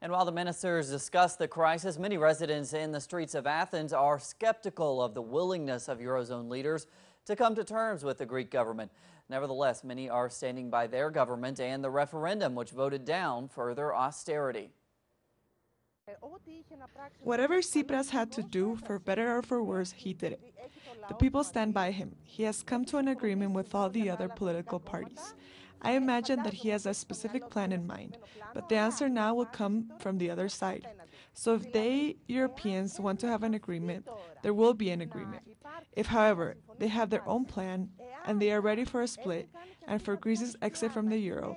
And while the ministers discuss the crisis, many residents in the streets of Athens are skeptical of the willingness of Eurozone leaders to come to terms with the Greek government. Nevertheless, many are standing by their government and the referendum, which voted down further austerity. Whatever Tsipras had to do, for better or for worse, he did it. The people stand by him. He has come to an agreement with all the other political parties. I imagine that he has a specific plan in mind, but the answer now will come from the other side. So if they, Europeans, want to have an agreement, there will be an agreement. If, however, they have their own plan and they are ready for a split and for Greece's exit from the euro,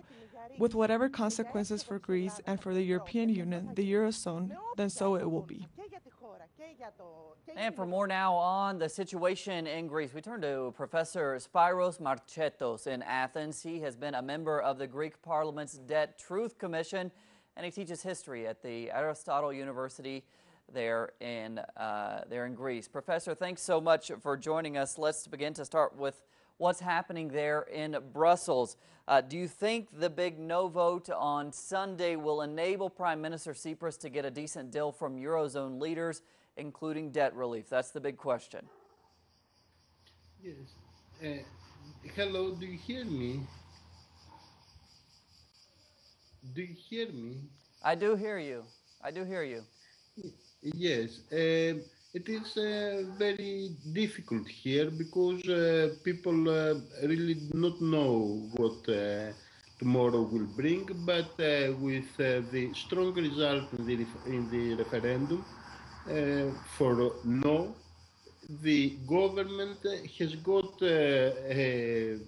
with whatever consequences for Greece and for the European Union, the Eurozone, then so it will be. And for more now on the situation in Greece, we turn to Professor Spyros Marchetos in Athens. He has been a member of the Greek Parliament's Debt Truth Commission, and he teaches history at the Aristotle University there in Greece. Professor, thanks so much for joining us. Let's begin to start with what's happening there in Brussels. Do you think the big no vote on Sunday will enable Prime Minister Tsipras to get a decent deal from Eurozone leaders, including debt relief? That's the big question. Yes. Hello, do you hear me? Do you hear me? I do hear you. I do hear you. Yes. It is very difficult here because people really do not know what tomorrow will bring, but with the strong result in the referendum for no, the government has got the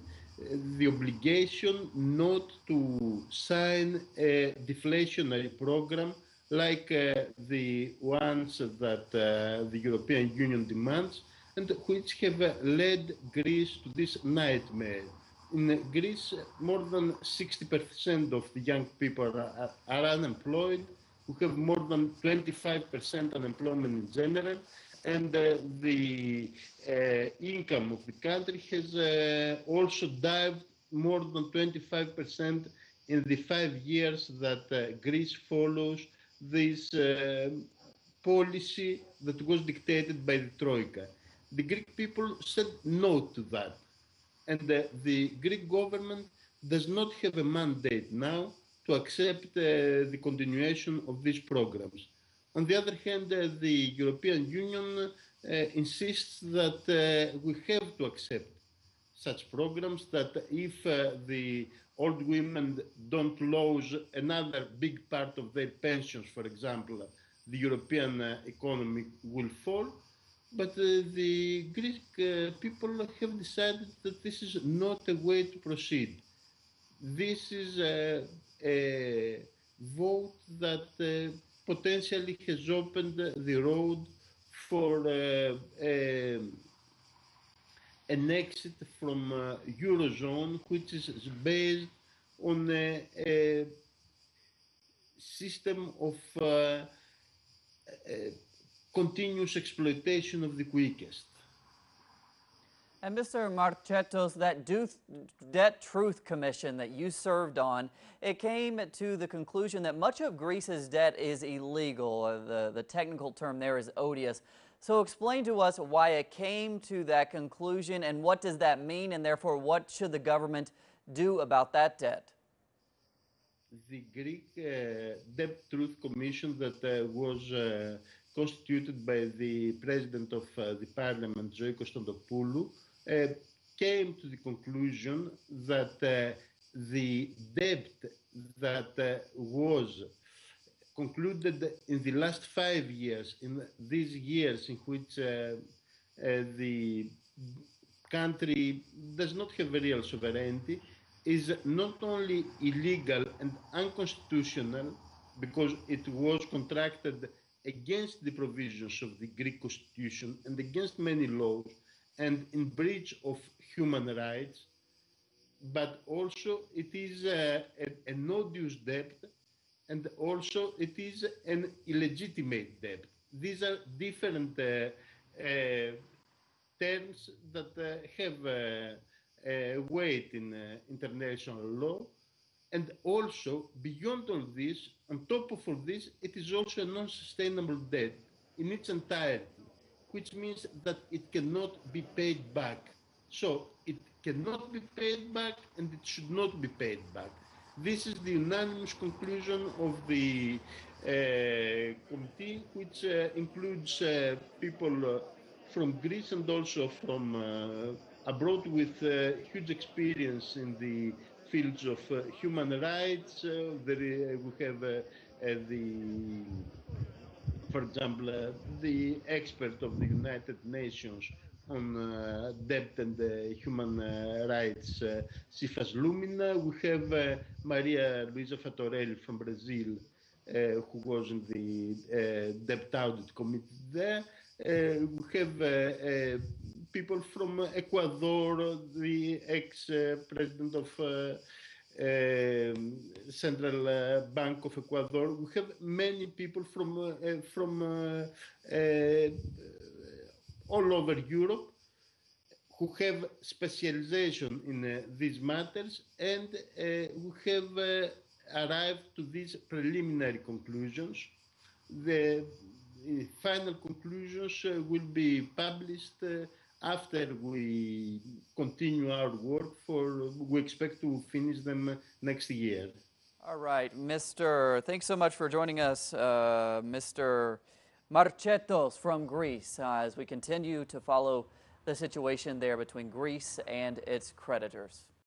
obligation not to sign a deflationary program like the ones that the European Union demands and which have led Greece to this nightmare. In Greece, more than 60% of the young people are unemployed. We have more than 25% unemployment in general, and the income of the country has also dived more than 25% in the 5 years that Greece follows this policy that was dictated by the Troika. The Greek people said no to that. And the Greek government does not have a mandate now to accept the continuation of these programs. On the other hand, the European Union insists that we have to accept such programs, that if the old women don't lose another big part of their pensions, for example, the European economy will fall. But the Greek people have decided that this is not a way to proceed. This is a vote that potentially has opened the road for an exit from Eurozone, which is based on a system of continuous exploitation of the weakest. And Mr. Marchetos, that Debt Truth Commission that you served on, it came to the conclusion that much of Greece's debt is illegal. The technical term there is odious. So explain to us why it came to that conclusion and what does that mean, and therefore what should the government do about that debt? The Greek Debt Truth Commission that was constituted by the president of the parliament, Zoe Konstantopoulou, came to the conclusion that the debt that was concluded in the last 5 years, in these years in which the country does not have real sovereignty, is not only illegal and unconstitutional because it was contracted against the provisions of the Greek constitution and against many laws and in breach of human rights, but also it is an odious debt, and also it is an illegitimate debt. These are different terms that have weight in international law, And also, beyond all this, on top of all this, it is also a non-sustainable debt in its entirety, which means that it cannot be paid back. So it cannot be paid back and it should not be paid back. This is the unanimous conclusion of the committee, which includes people from Greece and also from abroad with huge experience in the fields of human rights. We have the, for example, the expert of the United Nations on debt and human rights, Cifas Lumina. We have Maria Luisa Fatorelli from Brazil, who was in the debt audit committee there. We have people from Ecuador, the ex-president of Central Bank of Ecuador. We have many people from all over Europe who have specialization in these matters, and we have arrived to these preliminary conclusions. The final conclusions will be published after we continue our work. We expect to finish them next year. All right, thanks so much for joining us, Mr. Marchetos from Greece, as we continue to follow the situation there between Greece and its creditors.